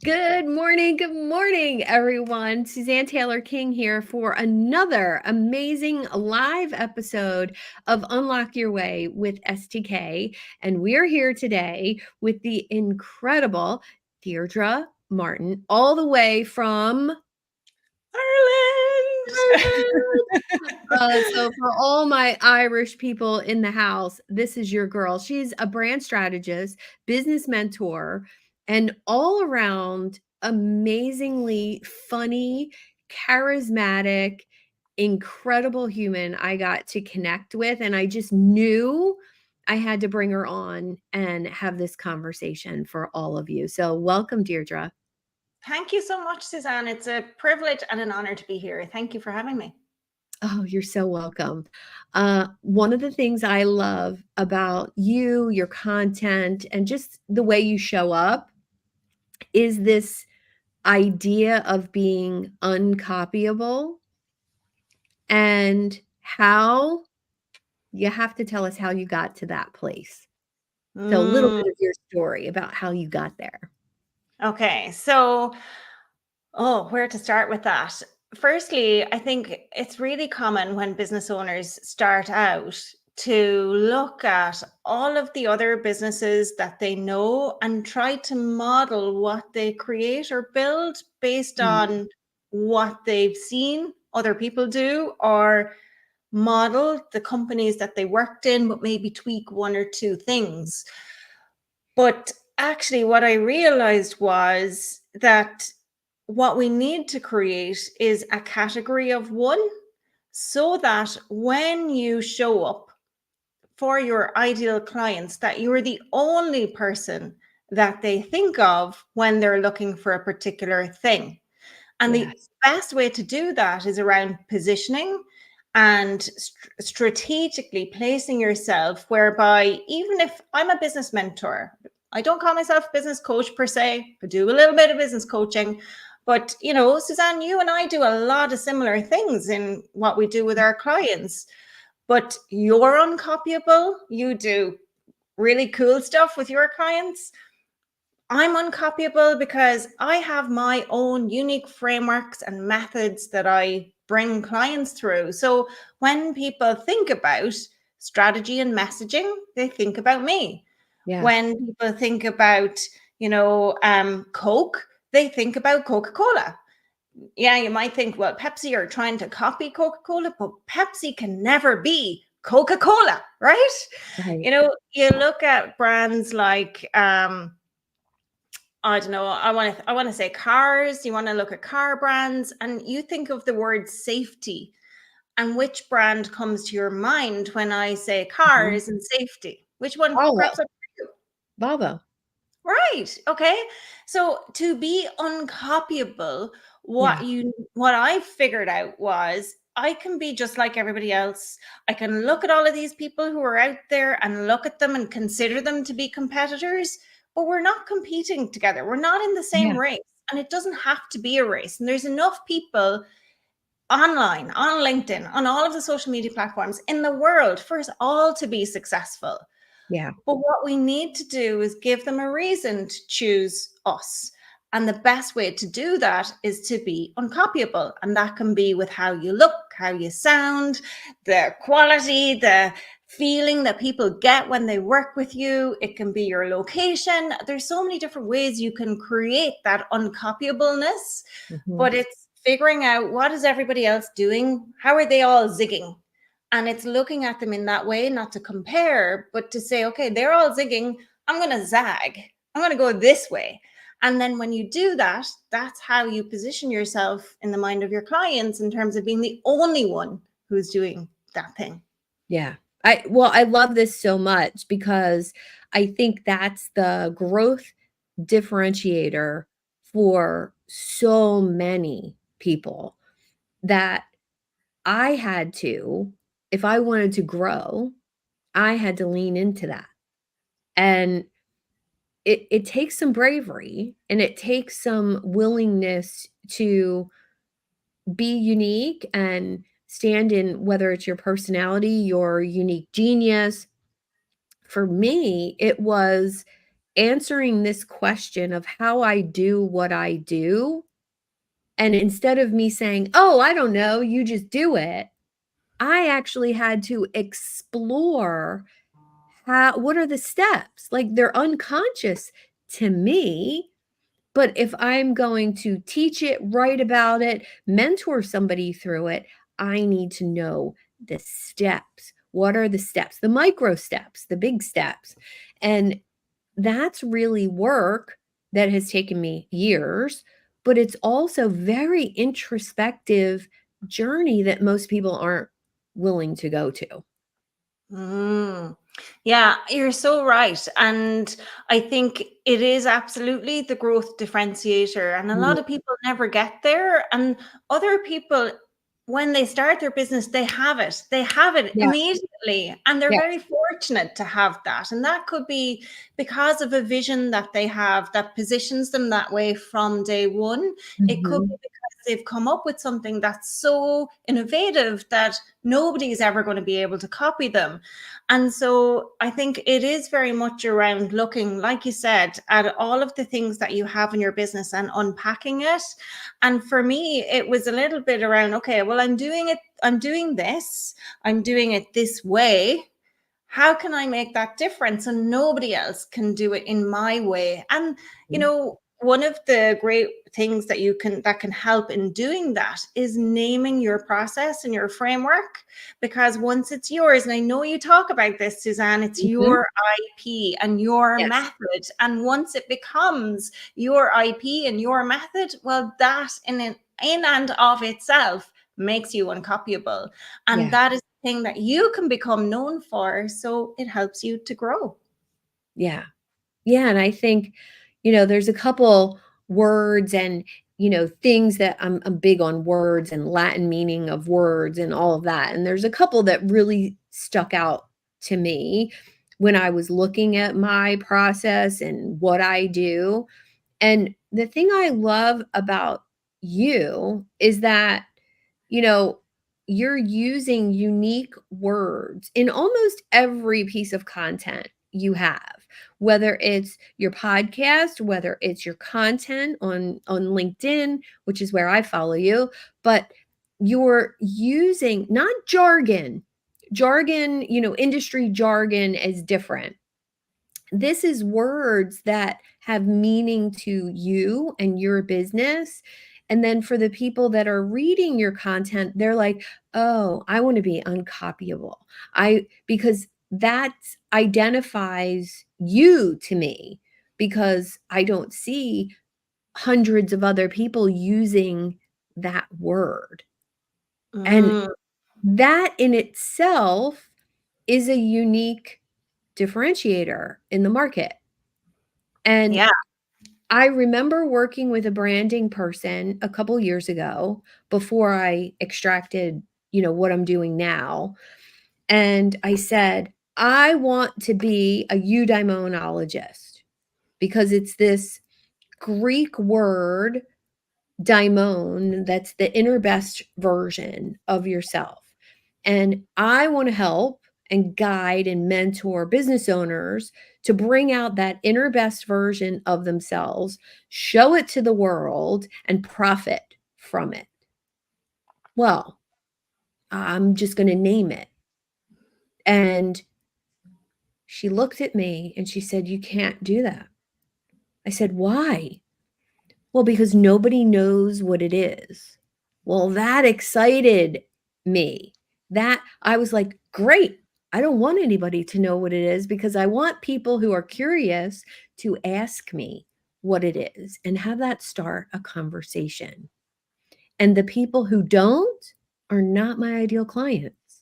Good morning, everyone. Suzanne Taylor-King here for another amazing live episode of Unlock Your Way with STK. And we're here today with the incredible Deirdre Martin, all the way from Ireland. So for all my Irish people in the house, this is your girl. She's a brand strategist, business mentor, and all around amazingly funny, charismatic, incredible human I got to connect with. And I just knew I had to bring her on and have this conversation for all of you. So welcome, Deirdre. Thank you so much, Suzanne. It's a privilege and an honor to be here. Thank you for having me. Oh, you're so welcome. One of the things I love about you, your content, and just the way you show up is this idea of being uncopyable and how you have to tell us how you got to that place. So, a little Mm, bit of your story about how you got there. okay, where to start with that? Firstly, I think it's really common when business owners start out to look at all of the other businesses that they know and try to model what they create or build based Mhm. on what they've seen other people do, or model the companies that they worked in, but maybe tweak one or two things. But actually, what I realized was that what we need to create is a category of one, so that when you show up for your ideal clients, that you're the only person that they think of when they're looking for a particular thing. And the Yes. best way to do that is around positioning and strategically placing yourself, whereby even if I'm a business mentor, I don't call myself a business coach per se, I do a little bit of business coaching. But, Suzanne, you and I do a lot of similar things in what we do with our clients. But you're uncopyable. You do really cool stuff with your clients. I'm uncopyable because I have my own unique frameworks and methods that I bring clients through. So when people think about strategy and messaging, they think about me. Yeah. When people think about, Coke, they think about Coca-Cola. Yeah, you might think, well, Pepsi are trying to copy Coca-Cola, but Pepsi can never be Coca-Cola, right? Right. You look at brands like, I don't know. I want to say cars. You want to look at car brands, and you think of the word safety, and which brand comes to your mind when I say Mhm. cars and safety? Which one Volvo. crops up for you? Volvo. Right. Okay. So to be uncopyable, Yeah. what I figured out was I can be just like everybody else. I can look at all of these people who are out there and look at them and consider them to be competitors, but we're not competing together. We're not in the same Yeah. race. And it doesn't have to be a race. And there's enough people online, on LinkedIn, on all of the social media platforms in the world for us all to be successful. Yeah. But what we need to do is give them a reason to choose us. And the best way to do that is to be uncopyable. And that can be with how you look, how you sound, the quality, the feeling that people get when they work with you. It can be your location. There's so many different ways you can create that uncopyableness, Mhm. but it's figuring out what is everybody else doing? How are they all zigging? And it's looking at them in that way, not to compare, but to say, okay, they're all zigging. I'm going to zag. I'm going to go this way. And then when you do that, that's how you position yourself in the mind of your clients in terms of being the only one who's doing that thing. Yeah. I love this so much because I think that's the growth differentiator for so many people that I had to, if I wanted to grow, I had to lean into that. And it takes some bravery and it takes some willingness to be unique and stand in whether it's your personality, your unique genius. For me, it was answering this question of how I do what I do. And instead of me saying, oh, I don't know, you just do it, I actually had to explore what are the steps? Like they're unconscious to me. But if I'm going to teach it, write about it, mentor somebody through it, I need to know the steps. What are the steps? The micro steps, the big steps. And that's really work that has taken me years, but it's also very introspective journey that most people aren't willing to go to. Yeah, you're so right. And I think it is absolutely the growth differentiator. And a lot of people never get there. And other people, when they start their business, they have it. They have it Yeah. immediately. And they're Yeah. very fortunate to have that. And that could be because of a vision that they have that positions them that way from day one. It could be because they've come up with something that's so innovative that nobody's ever going to be able to copy them. And so I think it is very much around looking, like you said, at all of the things that you have in your business and unpacking it. And for me, it was a little bit around, okay, well, I'm doing it. I'm doing this. I'm doing it this way. How can I make that difference so nobody else can do it in my way? And, you know, one of the great things that can help in doing that is naming your process and your framework, because once it's yours, and I know you talk about this, Suzanne, it's your IP and your method. And once it becomes your IP and your method, well, that in and of itself makes you uncopyable. And that is the thing that you can become known for. So it helps you to grow. Yeah. Yeah. And I think, there's a couple words and, things that I'm big on words and Latin meaning of words and all of that. And there's a couple that really stuck out to me when I was looking at my process and what I do. And the thing I love about you is that, you're using unique words in almost every piece of content you have, whether it's your podcast, whether it's your content on LinkedIn, which is where I follow you, but you're using not jargon. Jargon, industry jargon is different. This is words that have meaning to you and your business. And then for the people that are reading your content, they're like, oh, I want to be uncopyable. Because that identifies you to me, because I don't see hundreds of other people using that word. And that in itself is a unique differentiator in the market. And I remember working with a branding person a couple years ago before I extracted, what I'm doing now. And I said, I want to be a eudaimonologist, because it's this Greek word, daimon, that's the inner best version of yourself. And I want to help and guide and mentor business owners to bring out that inner best version of themselves, show it to the world, and profit from it. Well, I'm just going to name it. And she looked at me and she said, you can't do that. I said, why? Well, because nobody knows what it is. Well, that excited me. That I was like, great. I don't want anybody to know what it is, because I want people who are curious to ask me what it is and have that start a conversation. And the people who don't are not my ideal clients.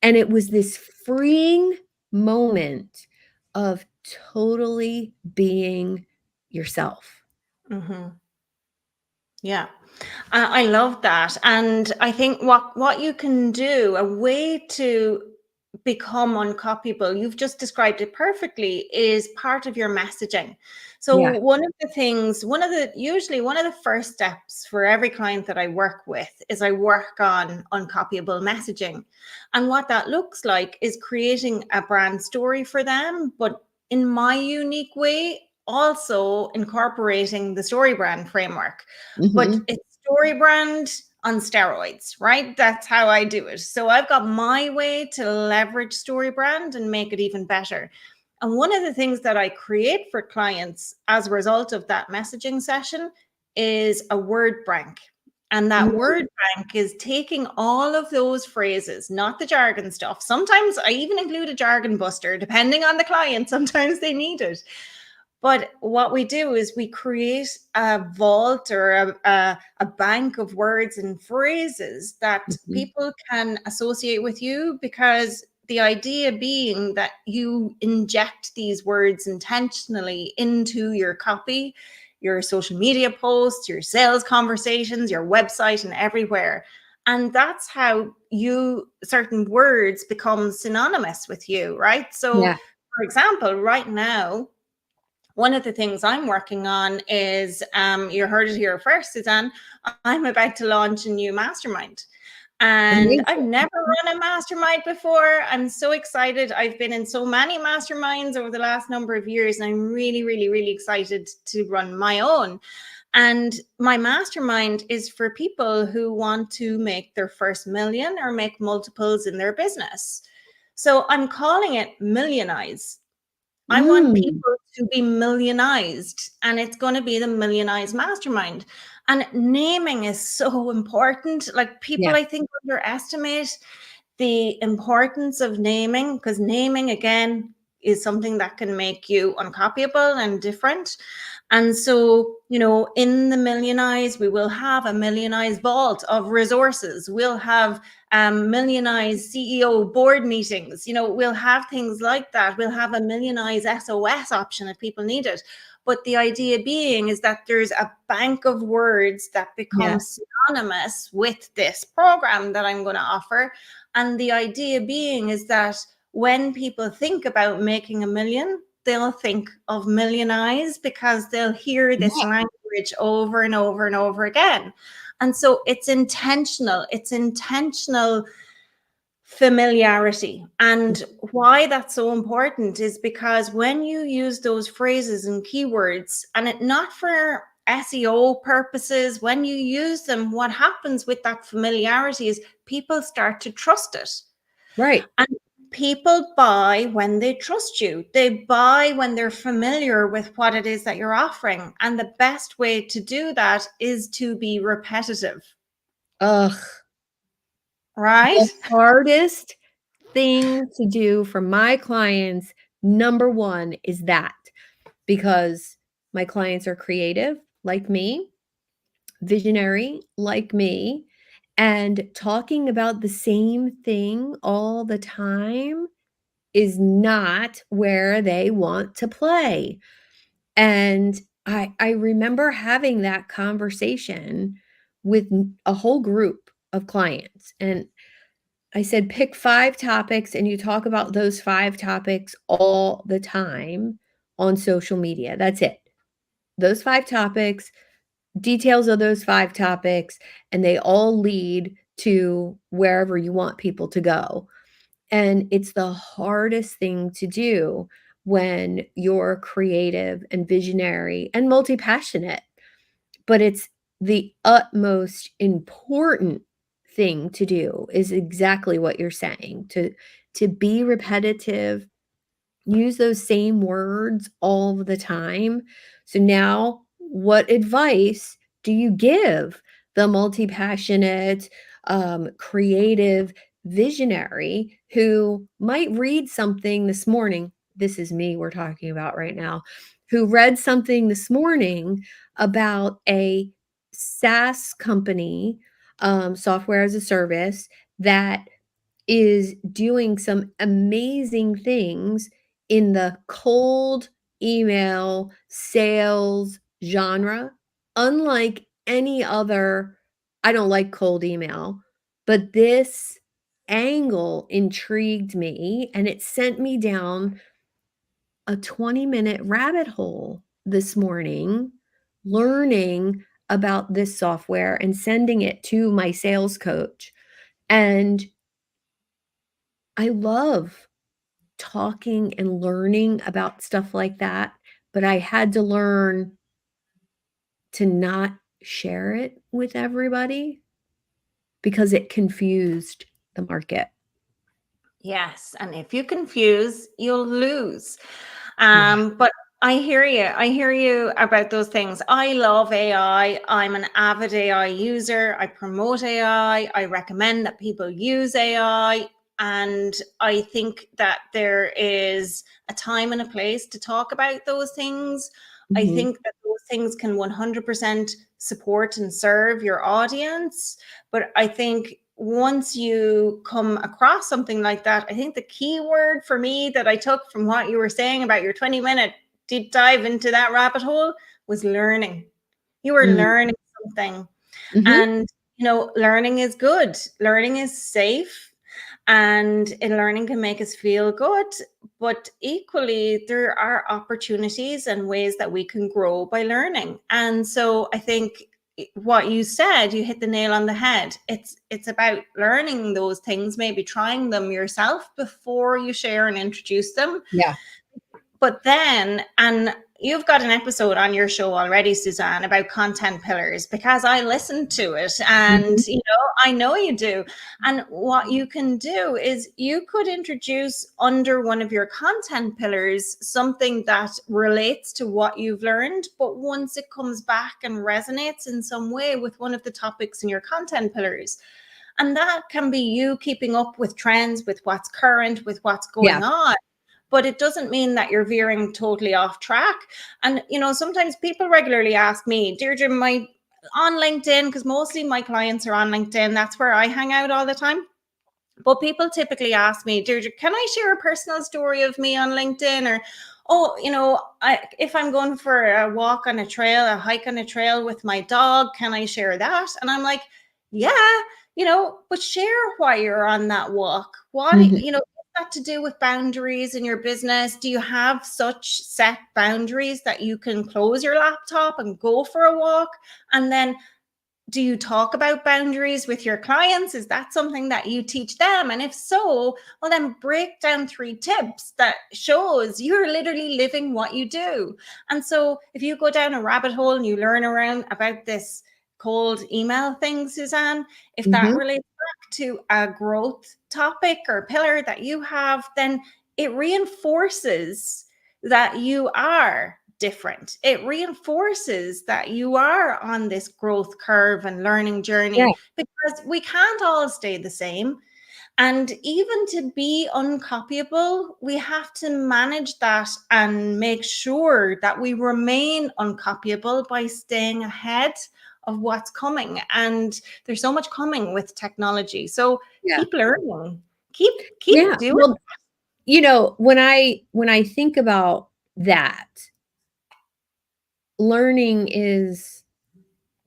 And it was this freeing moment of totally being yourself. Yeah, I love that. And I think what you can do, a way to become uncopyable, you've just described it perfectly, is part of your messaging. So usually one of the first steps for every client that I work with is I work on uncopyable messaging. And what that looks like is creating a brand story for them, but in my unique way, also incorporating the story brand framework. But it's story brand on steroids, right? That's how I do it. So I've got my way to leverage story brand and make it even better. And one of the things that I create for clients as a result of that messaging session is a word bank. And that word bank is taking all of those phrases, not the jargon stuff. Sometimes I even include a jargon buster, depending on the client. Sometimes they need it. But what we do is we create a vault or a bank of words and phrases that people can associate with you, because the idea being that you inject these words intentionally into your copy, your social media posts, your sales conversations, your website, and everywhere. And that's how certain words become synonymous with you, right? So, Yeah. for example, right now, one of the things I'm working on is, you heard it here first, Suzanne, I'm about to launch a new mastermind. And I've never run a mastermind before. I'm so excited. I've been in so many masterminds over the last number of years, and I'm really, really, really excited to run my own. And my mastermind is for people who want to make their first million or make multiples in their business. So I'm calling it Millionize. I want people to be millionized, and it's going to be the Millionized Mastermind. And naming is so important. Like, people, I think, underestimate the importance of naming, because naming, again, is something that can make you uncopyable and different. And so, in the Millionize, we will have a Millionize vault of resources. We'll have Millionize CEO board meetings. We'll have things like that. We'll have a Millionize SOS option if people need it. But the idea being is that there's a bank of words that become synonymous with this program that I'm going to offer. And the idea being is that when people think about making a million, they'll think of Millionize, because they'll hear this language over and over and over again. And so it's intentional. It's intentional familiarity. And why that's so important is because when you use those phrases and keywords, and it not for SEO purposes, when you use them, what happens with that familiarity is people start to trust it. Right. And people buy when they trust you. They buy when they're familiar with what it is that you're offering. And the best way to do that is to be repetitive. Ugh. Right? The hardest thing to do for my clients, number one, is that, because my clients are creative like me, visionary like me, and talking about the same thing all the time is not where they want to play. And I remember having that conversation with a whole group of clients, and I said, pick 5 topics and you talk about those 5 topics all the time on social media. That's it. Those 5 topics, details of those 5 topics, and they all lead to wherever you want people to go. And it's the hardest thing to do when you're creative and visionary and multi-passionate, but it's the utmost important thing to do, is exactly what you're saying, to be repetitive, use those same words all the time. So now, what advice do you give the multi-passionate, creative visionary who might read something this morning? This is me we're talking about right now, who read something this morning about a SaaS company, software as a service, that is doing some amazing things in the cold email sales genre, unlike any other. I don't like cold email, but this angle intrigued me, and it sent me down a 20-minute rabbit hole this morning, learning about this software and sending it to my sales coach. And I love talking and learning about stuff like that, but I had to learn to not share it with everybody because it confused the market. Yes, and if you confuse, you'll lose. Yeah. But I hear you. I hear you about those things. I love AI. I'm an avid AI user. I promote AI. I recommend that people use AI. And I think that there is a time and a place to talk about those things. I Mhm. think that those things can 100% support and serve your audience. But I think once you come across something like that, I think the key word for me that I took from what you were saying about your 20-minute deep dive into that rabbit hole was learning. You were Mm. learning something. Mhm. And, learning is good. Learning is safe. And learning can make us feel good. But equally, there are opportunities and ways that we can grow by learning. And so I think what you said, you hit the nail on the head. It's about learning those things, maybe trying them yourself before you share and introduce them. Yeah. But then, and you've got an episode on your show already, Suzanne, about content pillars, because I listened to it and, Mhm. I know you do. And what you can do is you could introduce under one of your content pillars something that relates to what you've learned. But once it comes back and resonates in some way with one of the topics in your content pillars, and that can be you keeping up with trends, with what's current, with what's Yeah. going on, but it doesn't mean that you're veering totally off track. And, sometimes people regularly ask me, Deirdre, on LinkedIn, because mostly my clients are on LinkedIn, that's where I hang out all the time. But people typically ask me, Deirdre, can I share a personal story of me on LinkedIn? Or, if I'm going for a walk on a trail, a hike on a trail with my dog, can I share that? And I'm like, yeah, but share why you're on that walk. What, Mhm. that to do with boundaries in your business? Do you have such set boundaries that you can close your laptop and go for a walk? And then do you talk about boundaries with your clients? Is that something that you teach them? And if so, well, then break down 3 tips that shows you're literally living what you do. And so if you go down a rabbit hole and you learn around about this cold email thing, Suzanne, if that Mhm. relates back to a growth topic or pillar that you have, then it reinforces that you are different. It reinforces that you are on this growth curve and learning Yeah. journey, because we can't all stay the same. And even to be uncopyable, we have to manage that and make sure that we remain uncopyable by staying ahead of what's coming. And there's so much coming with technology. So Yeah. keep learning. Keep Yeah. doing. Well, when I think about that, learning is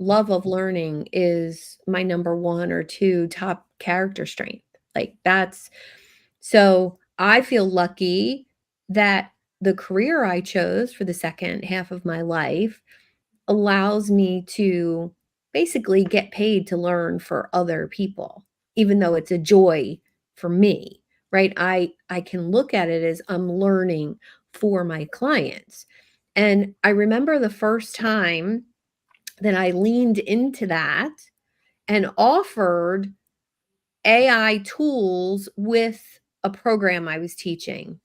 love of learning is my number 1 or 2 top character strength. Like, that's so I feel lucky that the career I chose for the second half of my life allows me to basically get paid to learn for other people, even though it's a joy for me, right? I can look at it as I'm learning for my clients. And I remember the first time that I leaned into that and offered AI tools with a program I was teaching.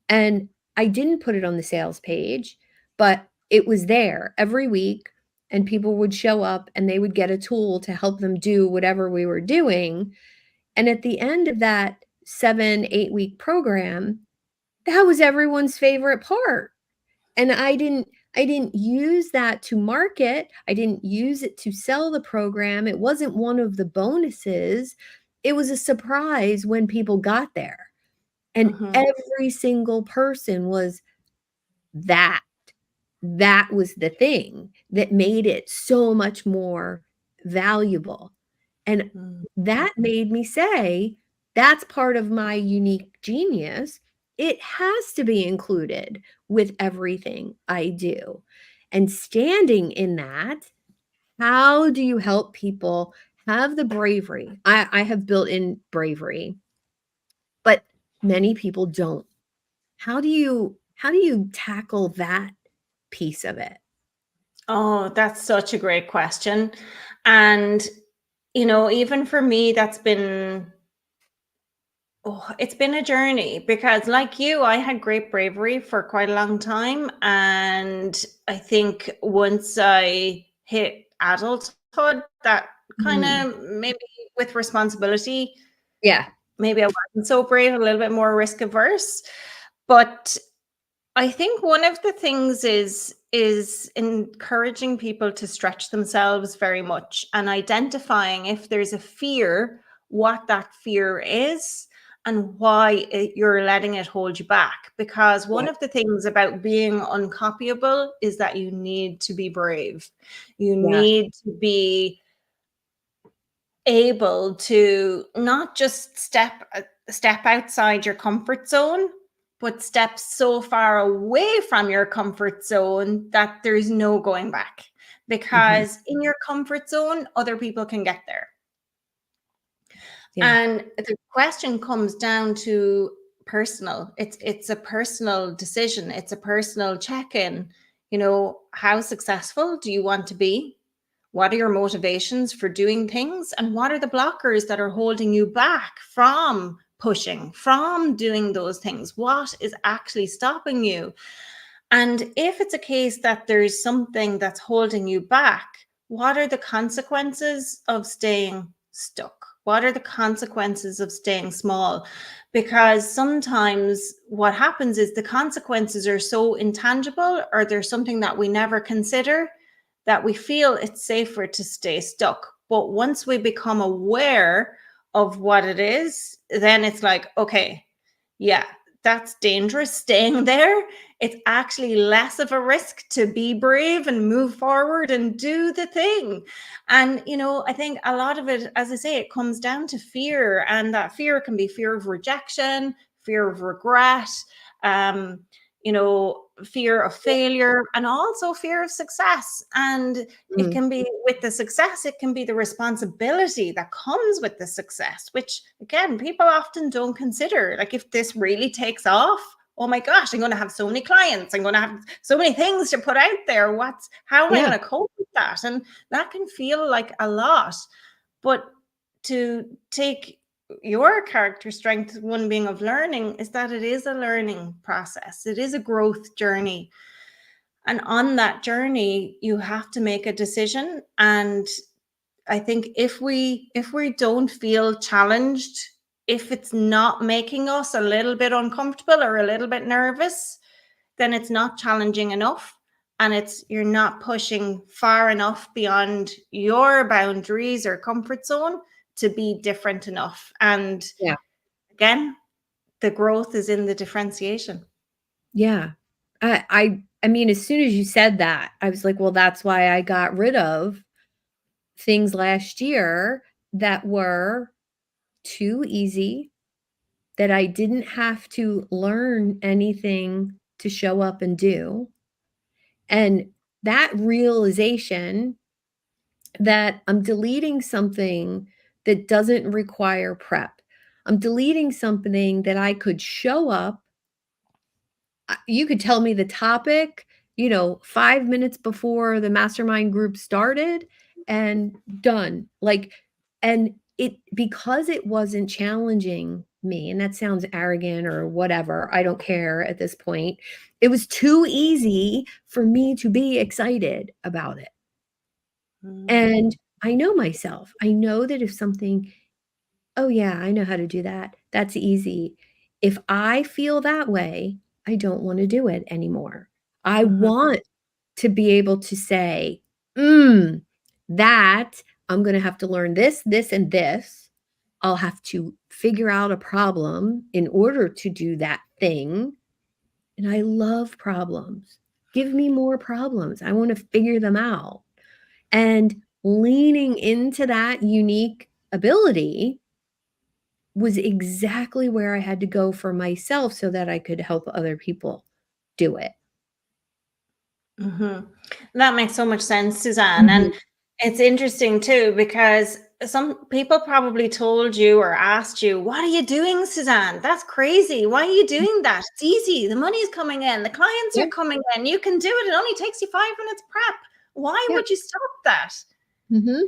And I didn't put it on the sales page, but it was there every week, and people would show up and they would get a tool to help them do whatever we were doing. And at the end of that 7, 8 week program, that was everyone's favorite part. And I didn't use that to market. I didn't use it to sell the program. It wasn't one of the bonuses. It was a surprise when people got there. And Mhm. every single person was that. That was the thing that made it so much more valuable. And Mhm. that made me say, that's part of my unique genius. It has to be included with everything I do. And standing in that, how do you help people have the bravery? I have built in bravery, but many people don't How do you tackle that piece of it? Oh, that's such a great question. And, you know, even for me, it's been a journey because, like you, I had great bravery for quite a long time. And I think once I hit adulthood, that kind Mm. of maybe with responsibility, Yeah. maybe I wasn't so brave, a little bit more risk averse. But I think one of the things is encouraging people to stretch themselves very much and identifying if there's a fear, what that fear is and why you're letting it hold you back. Because one Yeah. of the things about being uncopyable is that you need to be brave. You Yeah. need to be able to not just step outside your comfort zone, but step so far away from your comfort zone that there's no going back, Mhm. because in your comfort zone other people can get there. Yeah. And the question comes down to personal. It's a personal decision, it's a personal check-in. You know, how successful do you want to be? What are your motivations for doing things? And what are the blockers that are holding you back from pushing, from doing those things? What is actually stopping you? And if it's a case that there's something that's holding you back, what are the consequences of staying stuck? What are the consequences of staying small? Because sometimes what happens is the consequences are so intangible, or there's something that we never consider, that we feel it's safer to stay stuck. But once we become aware of what it is, then it's like, okay, yeah, that's dangerous staying there. It's actually less of a risk to be brave and move forward and do the thing. And, you know, I think a lot of it, as I say, it comes down to fear. And that fear can be fear of rejection, fear of regret, um, you know, fear of failure, and also fear of success. And it Mm. can be with the success, it can be the responsibility that comes with the success, which again, people often don't consider. Like, if this really takes off, oh my gosh, I'm going to have so many clients, I'm going to have so many things to put out there. How am I Yeah. going to cope with that? And that can feel like a lot. But to take your character strength, one being of learning, is that it is a learning process, it is a growth journey. And on that journey, you have to make a decision. And I think if we don't feel challenged, if it's not making us a little bit uncomfortable or a little bit nervous, then it's not challenging enough. And you're not pushing far enough beyond your boundaries or comfort zone to be different enough. And Yeah. again, the growth is in the differentiation. Yeah. I mean, as soon as you said that, I was like, well, that's why I got rid of things last year that were too easy, that I didn't have to learn anything to show up and do. And that realization that I'm deleting something that doesn't require prep. I'm deleting something that I could show up. You could tell me the topic, 5 minutes before the mastermind group started and done. Like, and it, because it wasn't challenging me, and that sounds arrogant or whatever, I don't care at this point. It was too easy for me to be excited about it. And I know myself. I know that if something, "Oh, yeah, I know how to do that. That's easy." If I feel that way, I don't wanna do it anymore. I Mhm. want to be able to say, that I'm gonna have to learn this, this, and this. I'll have to figure out a problem in order to do that thing." And I love problems. Give me more problems. I wanna figure them out. And leaning into that unique ability was exactly where I had to go for myself so that I could help other people do it. Mhm. That makes so much sense, Suzanne. And Mhm. it's interesting too, because some people probably told you or asked you, what are you doing, Suzanne? That's crazy. Why are you doing that? It's easy. The money's coming in. The clients Yeah. are coming in. You can do it. It only takes you 5 minutes prep. Why Yeah. would you stop that? Mm-hmm.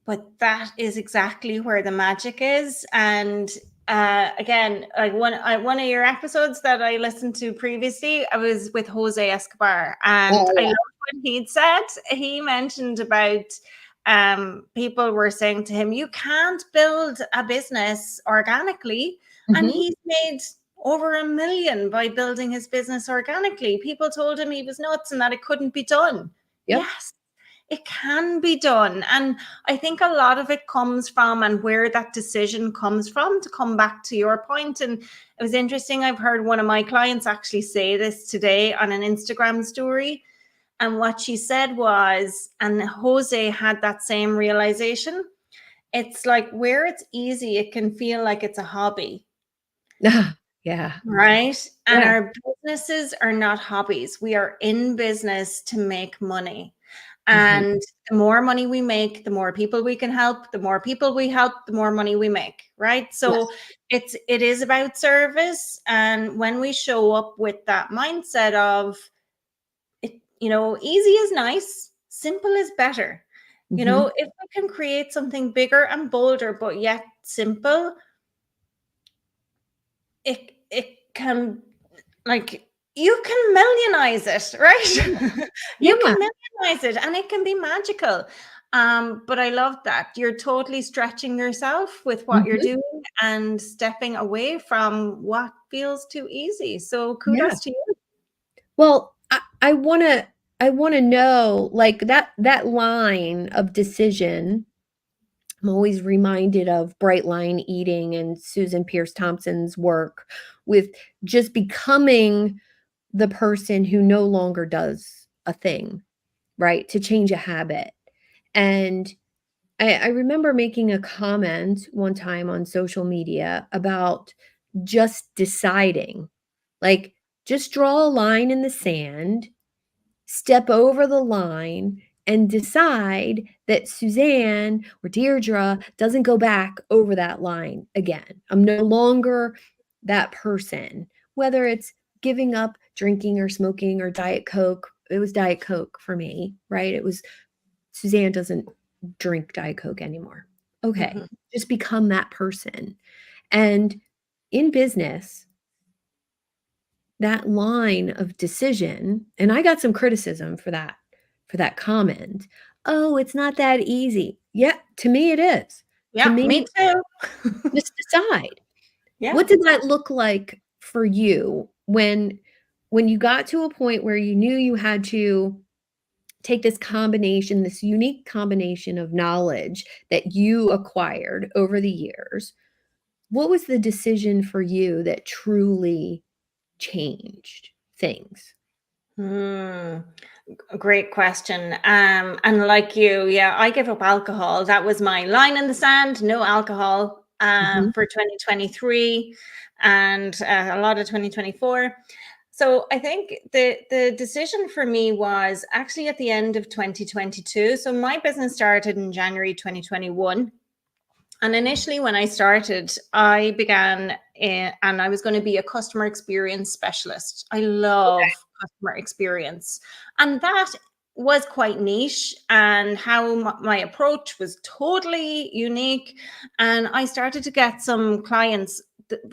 But that is exactly where the magic is. And again, like one of your episodes that I listened to previously, I was with Jose Escobar, and Oh, I yeah. loved what he'd said. He mentioned about people were saying to him, you can't build a business organically. And Mm-hmm. he's made over $1 million by building his business organically. People told him he was nuts and that it couldn't be done. Yep. Yes, it can be done. And I think a lot of it comes from, and where that decision comes from, to come back to your point. And it was interesting. I've heard one of my clients actually say this today on an Instagram story. And what she said was, and Jose had that same realization, it's like where it's easy, it can feel like it's a hobby. Yeah. Right. And Yeah. our businesses are not hobbies. We are in business to make money. Mm-hmm. And the more money we make, the more people we can help. The more people we help, the more money we make. Right. So Yes. it is about service. And when we show up with that mindset of it, easy is nice, simple is better. Mm-hmm. If we can create something bigger and bolder, but yet simple, it can, like, you can millionize it, right? You Yeah. can millionize it, and it can be magical. But I love that you're totally stretching yourself with what you're Mm-hmm. doing and stepping away from what feels too easy. So Yeah. kudos to you. Well, I wanna know, like, that line of decision. I'm always reminded of Bright Line Eating and Susan Pierce Thompson's work with just becoming the person who no longer does a thing, right? To change a habit. And I remember making a comment one time on social media about just deciding, like, just draw a line in the sand, step over the line, and decide that Suzanne or Deirdre doesn't go back over that line again. I'm no longer that person, whether it's giving up drinking or smoking or Diet Coke. It was Diet Coke for me, right? It was Suzanne doesn't drink Diet Coke anymore. Okay, Mhm. just become that person. And in business, that line of decision, and I got some criticism for that comment. "Oh, it's not that easy." Yeah, to me it is. To Yeah, me, me too. just decide. Yeah. What did that look like for you when you got to a point where you knew you had to take this combination, this unique combination of knowledge that you acquired over the years? What was the decision for you that truly changed things? Hmm. Great question. And like you, yeah, I gave up alcohol. That was my line in the sand, no alcohol Mhm, for 2023 and a lot of 2024. So I think the decision for me was actually at the end of 2022. So my business started in January 2021. And initially, when I started, I began and I was going to be a customer experience specialist. I love customer experience. And that was quite niche, and how my approach was totally unique. And I started to get some clients.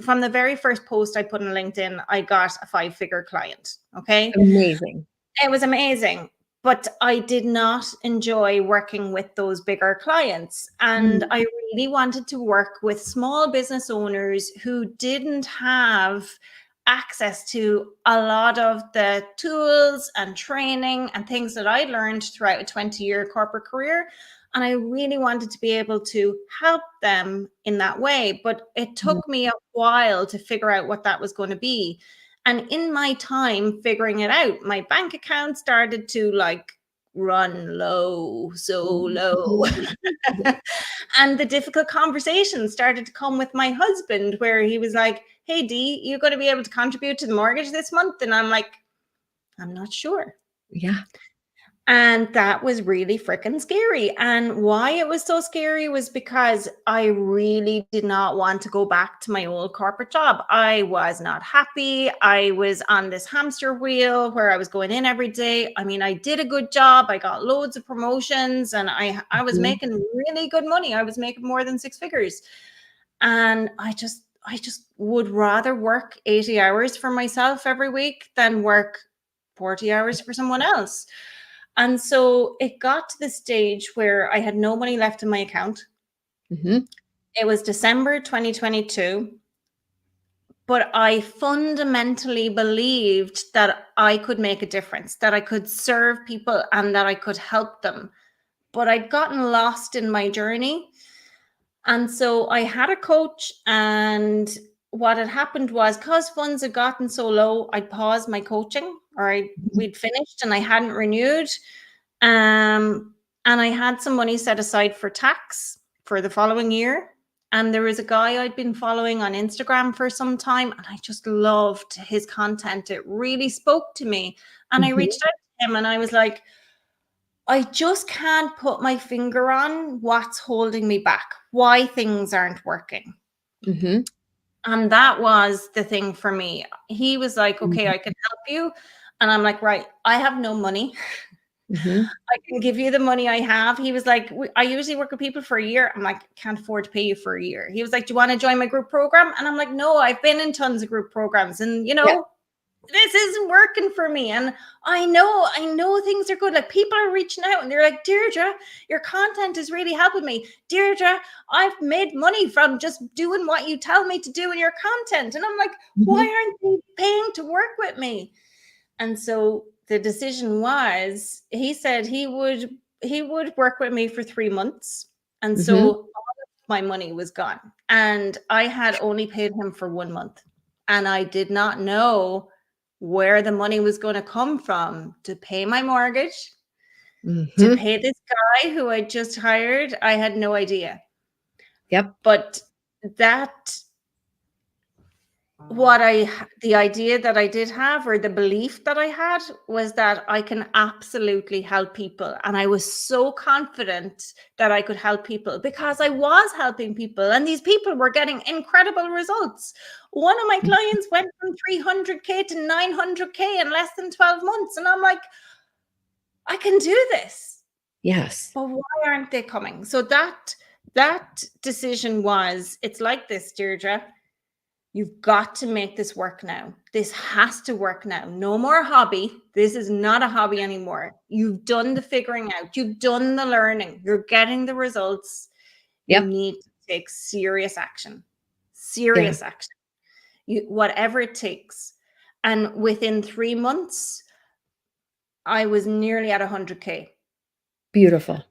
From the very first post I put on LinkedIn, I got a 5-figure client. Okay. amazing. It was amazing, but I did not enjoy working with those bigger clients. And Mm, I really wanted to work with small business owners who didn't have access to a lot of the tools and training and things that I learned throughout a 20-year corporate career. And I really wanted to be able to help them in that way. But it mhm, took me a while to figure out what that was going to be. And in my time figuring it out, my bank account started to like run low, so low. mhm. Yeah, And the difficult conversations started to come with my husband, where he was like, "Hey, Dee, you're going to be able to contribute to the mortgage this month?" And I'm like, "I'm not sure." yeah, And that was really freaking scary. And why it was so scary was because I really did not want to go back to my old corporate job. I was not happy. I was on this hamster wheel where I was going in every day. I mean, I did a good job. I got loads of promotions and I was making really good money. I was making more than 6 figures. And I just would rather work 80 hours for myself every week than work 40 hours for someone else. And so it got to the stage where I had no money left in my account. It was December 2022, but I fundamentally believed that I could make a difference, that I could serve people and that I could help them. But I'd gotten lost in my journey. And so I had a coach, and what had happened was, because funds had gotten so low, I'd paused my coaching, or we'd finished and I hadn't renewed. And I had some money set aside for tax for the following year. And there was a guy I'd been following on Instagram for some time, and I just loved his content. It really spoke to me. And I reached out to him and I was like, I just can't put my finger on what's holding me back, why things aren't working. And that was the thing for me. He was like, okay, I can help you. And I'm like, right, I have no money. I can give you the money I have. He was like, I usually work with people for a year. I'm like, can't afford to pay you for a year. He was like, do you want to join my group program? And I'm like, no, I've been in tons of group programs and, you know, this isn't working for me. And I know things are good. Like, people are reaching out and they're like, Deirdre, your content is really helping me. Deirdre, I've made money from just doing what you tell me to do in your content. And I'm like, why aren't they paying to work with me? And so the decision was, he said he would work with me for 3 months. And so all of my money was gone. And I had only paid him for 1 month. And I did not know where the money was going to come from to pay my mortgage, to pay this guy who I just hired. I had no idea. But that, the idea that I did have, or the belief that I had, was that I can absolutely help people. And I was so confident that I could help people because I was helping people, and these people were getting incredible results. One of my clients went from 300K to 900K in less than 12 months. And I'm like, I can do this. Yes. But why aren't they coming? So that decision was, it's like this, Deirdre. You've got to make this work now. This has to work now. No more hobby. This is not a hobby anymore. You've done the figuring out. You've done the learning. You're getting the results. You need to take serious action. Serious action. Whatever it takes. And within 3 months, I was nearly at 100K. Beautiful.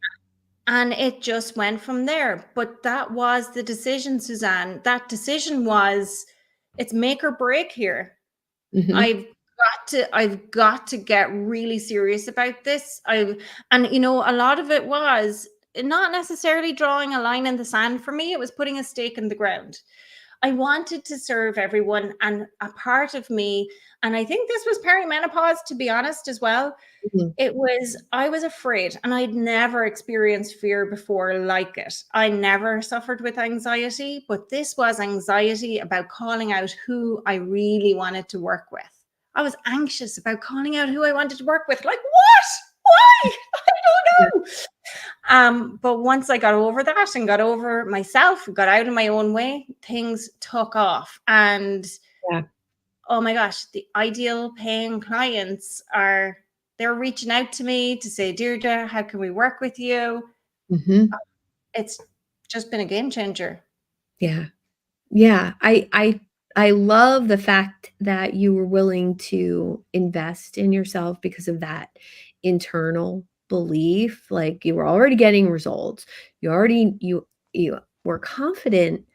And it just went from there. But that was the decision, Suzanne. That decision was, it's make or break here. I've got to get really serious about this. And you know, a lot of it was not necessarily drawing a line in the sand for me. It was putting a stake in the ground. I wanted to serve everyone, and a part of me, and I think this was perimenopause, to be honest, as well. I was afraid, and I'd never experienced fear before like it. I never suffered with anxiety, but this was anxiety about calling out who I really wanted to work with. I was anxious about calling out who I wanted to work with. Like, what? Why? I don't know. But once I got over that and got over myself, got out of my own way, things took off. And oh my gosh, the ideal paying clients they're reaching out to me to say, Deirdre, how can we work with you? It's just been a game changer. Yeah. I love the fact that you were willing to invest in yourself because of that internal belief. Like, you were already getting results. You were confident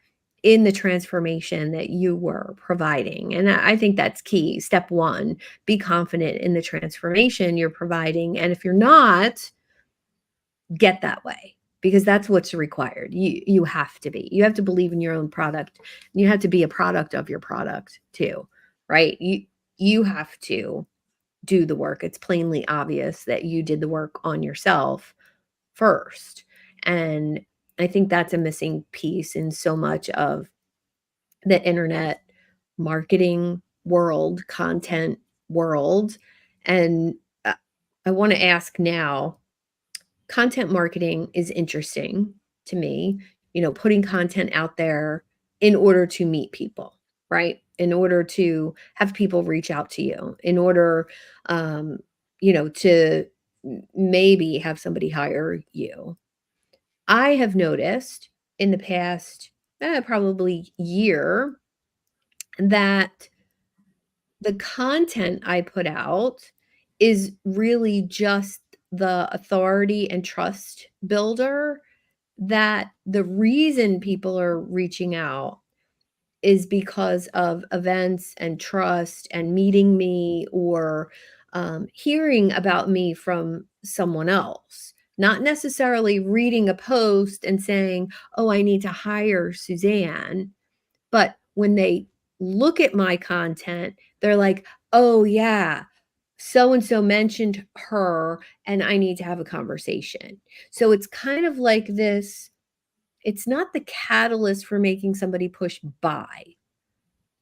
in the transformation that you were providing. And I think that's key. Step one, be confident in the transformation you're providing. And if you're not, get that way, because that's what's required. You have to be. You have to believe in your own product. You have to be a product of your product too, right? You have to do the work. It's plainly obvious that you did the work on yourself first. And I think that's a missing piece in so much of the internet marketing world, content world. And I want to ask now, content marketing is interesting to me, putting content out there in order to meet people, right? In order to have people reach out to you, in order, to maybe have somebody hire you. I have noticed in the past, probably year, that the content I put out is really just the authority and trust builder, that the reason people are reaching out is because of events and trust and meeting me, or hearing about me from someone else, not necessarily reading a post and saying, oh, I need to hire Suzanne. But when they look at my content, they're like, oh, yeah, so and so mentioned her, and I need to have a conversation. So it's kind of like this. It's not the catalyst for making somebody push buy,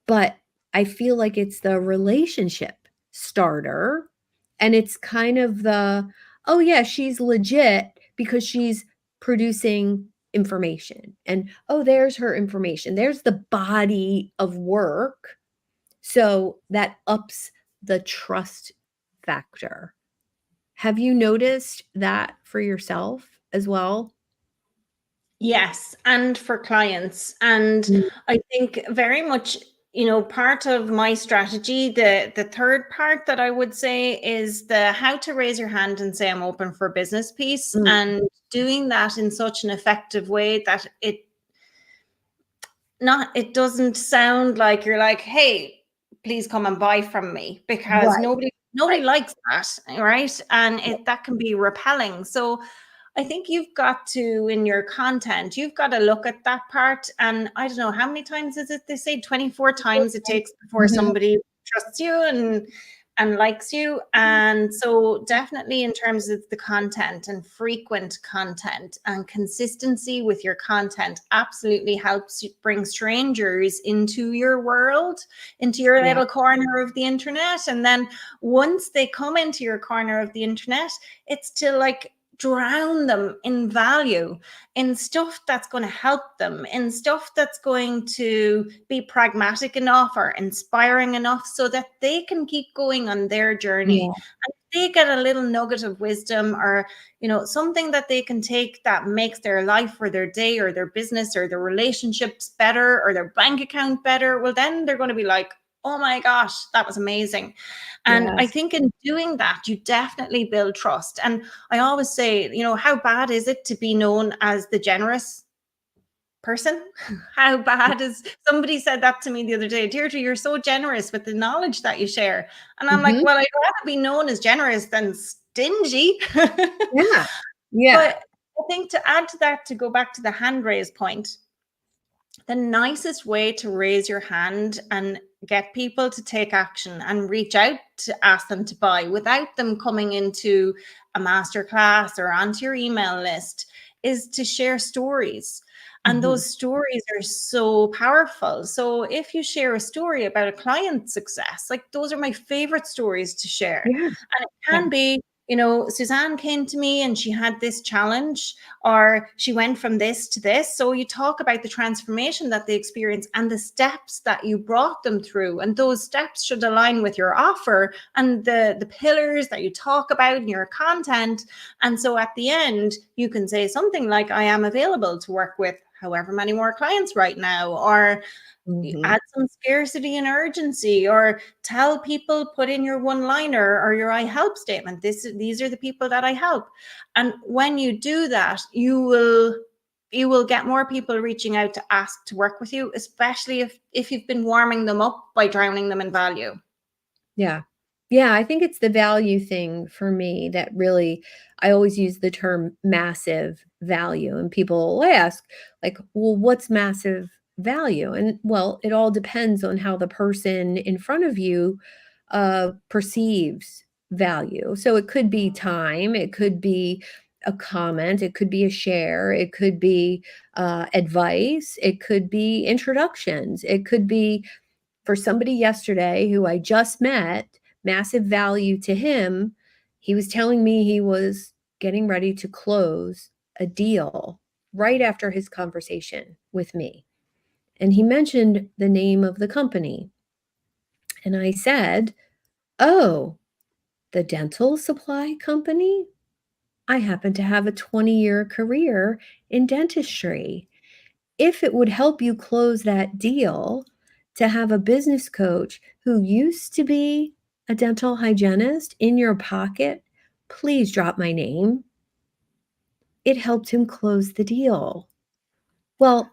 but I feel like it's the relationship starter. And it's kind of the, oh, yeah, she's legit because she's producing information. And oh, there's her information. There's the body of work. So that ups the trust factor. Have you noticed that for yourself as well? Yes, and for clients. And Mm. I think very much, part of my strategy, the third part that I would say is the how to raise your hand and say I'm open for business piece, Mm. and doing that in such an effective way that it doesn't sound like you're like, hey, please come and buy from me, because Right, nobody right. likes that, right? And that can be repelling. So I think you've got to, in your content, you've got to look at that part. And I don't know, how many times is it? They say 24 times it takes before Mhm. somebody trusts you and likes you. And so definitely in terms of the content and frequent content and consistency with your content absolutely helps you bring strangers into your world, into your Yeah. little corner of the internet. And then once they come into your corner of the internet, it's to like drown them in value, in stuff that's going to help them, in stuff that's going to be pragmatic enough or inspiring enough so that they can keep going on their journey. Yeah. And they get a little nugget of wisdom, or something that they can take that makes their life or their day or their business or their relationships better or their bank account better, well, then they're going to be like, oh my gosh, that was amazing. And I Yes. think in doing that, you definitely build trust. And I always say, how bad is it to be known as the generous person? How bad is, somebody said that to me the other day, Deirdre, you're so generous with the knowledge that you share. And I'm like, Mhm. well, I'd rather be known as generous than stingy. Yeah. Yeah. But I think to add to that, to go back to the hand raise point, the nicest way to raise your hand and get people to take action and reach out to ask them to buy without them coming into a masterclass or onto your email list is to share stories. And Mhm. those stories are so powerful. So if you share a story about a client's success, like those are my favorite stories to share. Yeah. And it Yeah. can be, Suzanne came to me and she had this challenge, or she went from this to this. So you talk about the transformation that they experienced and the steps that you brought them through. And those steps should align with your offer and the pillars that you talk about in your content. And so at the end, you can say something like, I am available to work with however many more clients right now, or Mhm. add some scarcity and urgency, or tell people, put in your one-liner or your I help statement. These are the people that I help. And when you do that, you will get more people reaching out to ask to work with you, especially if you've been warming them up by drowning them in value. Yeah. Yeah, I think it's the value thing for me that really, I always use the term massive value, and people will ask, like, "Well, what's massive value?" And, it all depends on how the person in front of you, perceives value. So it could be time, it could be a comment, it could be a share, it could be advice, it could be introductions, it could be for somebody yesterday who I just met, massive value to him. He was telling me he was getting ready to close a deal right after his conversation with me. And he mentioned the name of the company. And I said, "Oh, the dental supply company? I happen to have a 20-year career in dentistry. If it would help you close that deal to have a business coach who used to be a dental hygienist in your pocket, please drop my name." It helped him close the deal. Well,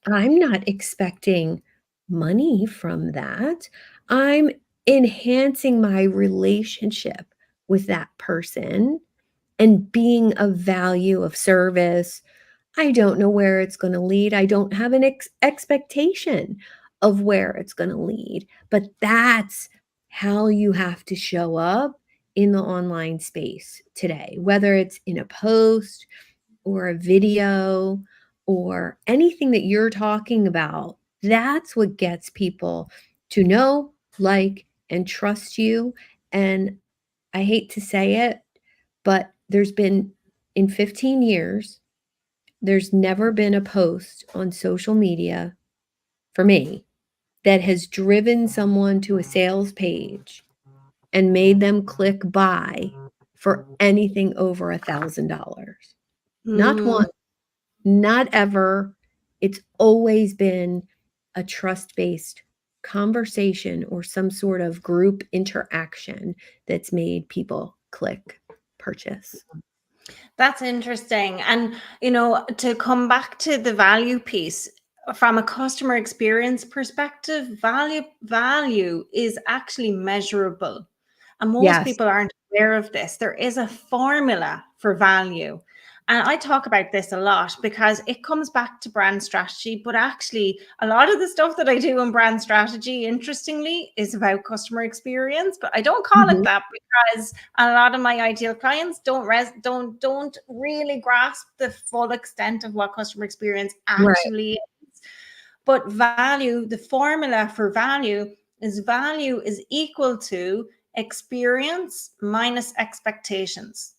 I'm not expecting money from that. I'm enhancing my relationship with that person and being of value, of service. I don't know where it's going to lead. I don't have an expectation of where it's going to lead, but that's how you have to show up in the online space today, whether it's in a post or a video or anything that you're talking about. That's what gets people to know, like, and trust you. And I hate to say it, but there's been in 15 years, there's never been a post on social media for me that has driven someone to a sales page and made them click buy for anything over $1,000. Not Mm. one, not ever. It's always been a trust-based conversation or some sort of group interaction that's made people click purchase. That's interesting. And, to come back to the value piece, from a customer experience perspective, value is actually measurable. And most Yes. people aren't aware of this. There is a formula for value. And I talk about this a lot because it comes back to brand strategy. But actually, a lot of the stuff that I do in brand strategy, interestingly, is about customer experience. But I don't call it Mhm. that because a lot of my ideal clients don't really grasp the full extent of what customer experience Right. actually is. But value, the formula for value is equal to experience minus expectations.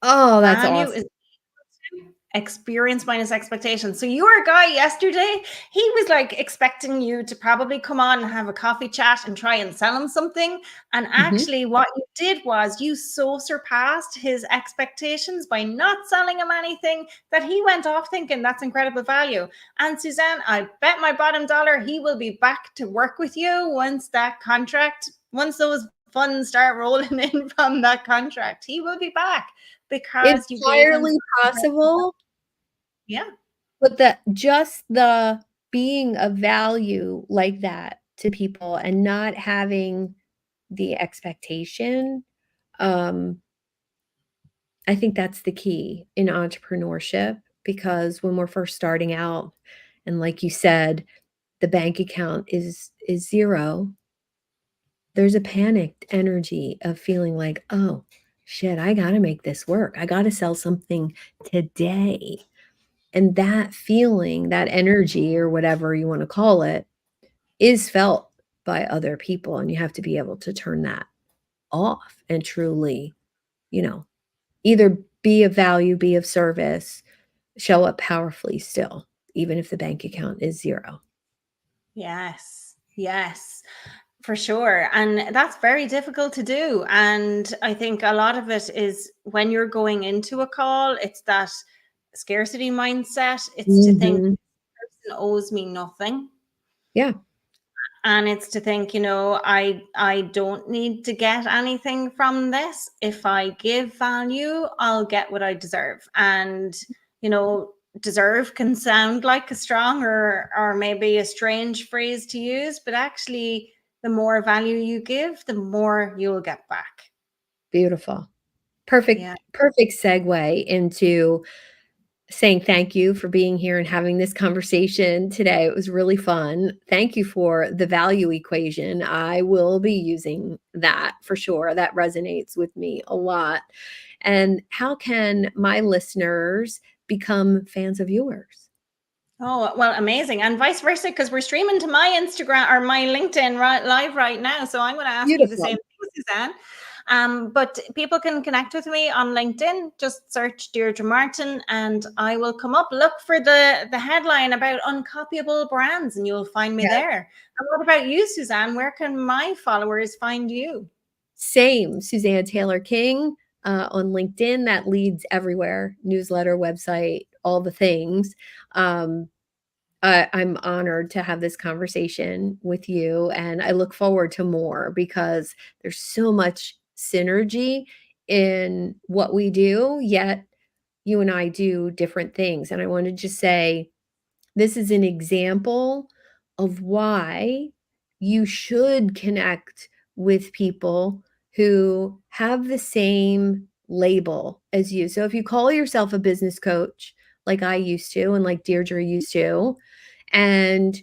Oh, that's Value awesome. is experience minus expectations. So your guy yesterday, he was like expecting you to probably come on and have a coffee chat and try and sell him something. And Mhm. actually, what you did was you so surpassed his expectations by not selling him anything that he went off thinking that's incredible value. And Suzanne, I bet my bottom dollar he will be back to work with you once those funds start rolling in from that contract. He will be back because you gave him. Entirely possible, Yeah. but the being of value like that to people and not having the expectation, um, I think that's the key in entrepreneurship because when we're first starting out, and like you said, the bank account is 0, there's a panicked energy of feeling like, "Oh, shit, I gotta make this work. I gotta sell something today." And that feeling, that energy or whatever you wanna call it, is felt by other people, and you have to be able to turn that off and truly, you know, either be of value, be of service, show up powerfully still, even if the bank account is 0. Yes. Yes. For sure. And that's very difficult to do. And I think a lot of it is when you're going into a call, it's that scarcity mindset. It's to think Mhm. this person owes me nothing. Yeah, And it's to think, I don't need to get anything from this. If I give value, I'll get what I deserve. And, deserve can sound like a strong or maybe a strange phrase to use, but actually the more value you give, the more you'll get back. beautiful. Yeah. Perfect segue into saying thank you for being here and having this conversation today. It was really fun. Thank you for the value equation. I will be using that for sure. That resonates with me a lot. And how can my listeners become fans of yours? Oh, well, amazing. And vice versa, because we're streaming to my Instagram or my LinkedIn live right now. So I'm going to ask you the same Beautiful. thing, Suzanne. But people can connect with me on LinkedIn. Just search Deirdre Martin and I will come up. Look for the headline about uncopyable brands and you'll find me there. And what about you, Suzanne? Where can my followers find you? Same, Suzanne Taylor-King on LinkedIn. That leads everywhere, newsletter, website, all the things. I'm honored to have this conversation with you, and I look forward to more because there's so much synergy in what we do, yet you and I do different things. And I want to just say this is an example of why you should connect with people who have the same label as you. So if you call yourself a business coach, like I used to, and like Deirdre used to, and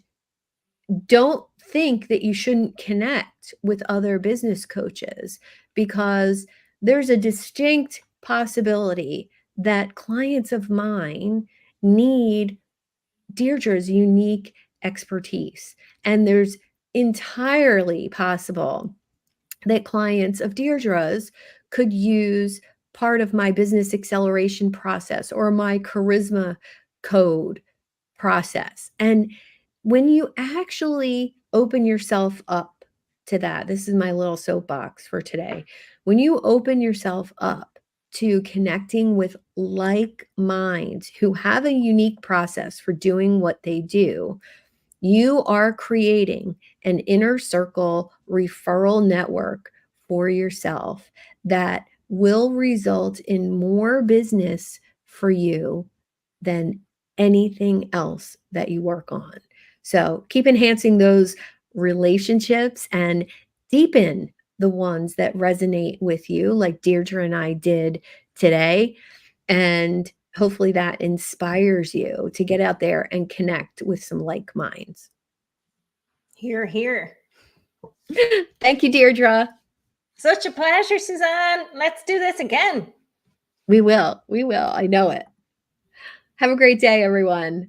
don't think that you shouldn't connect with other business coaches because there's a distinct possibility that clients of mine need Deirdre's unique expertise. And there's entirely possible that clients of Deirdre's could use part of my business acceleration process or my charisma code process. And when you actually open yourself up to that, this is my little soapbox for today. When you open yourself up to connecting with like minds who have a unique process for doing what they do, you are creating an inner circle referral network for yourself that will result in more business for you than anything else that you work on. So keep enhancing those relationships and deepen the ones that resonate with you, like Deirdre and I did today. And hopefully that inspires you to get out there and connect with some like minds. Here, here. Thank you, Deirdre. Such a pleasure, Suzanne. Let's do this again. We will. We will. I know it. Have a great day, everyone.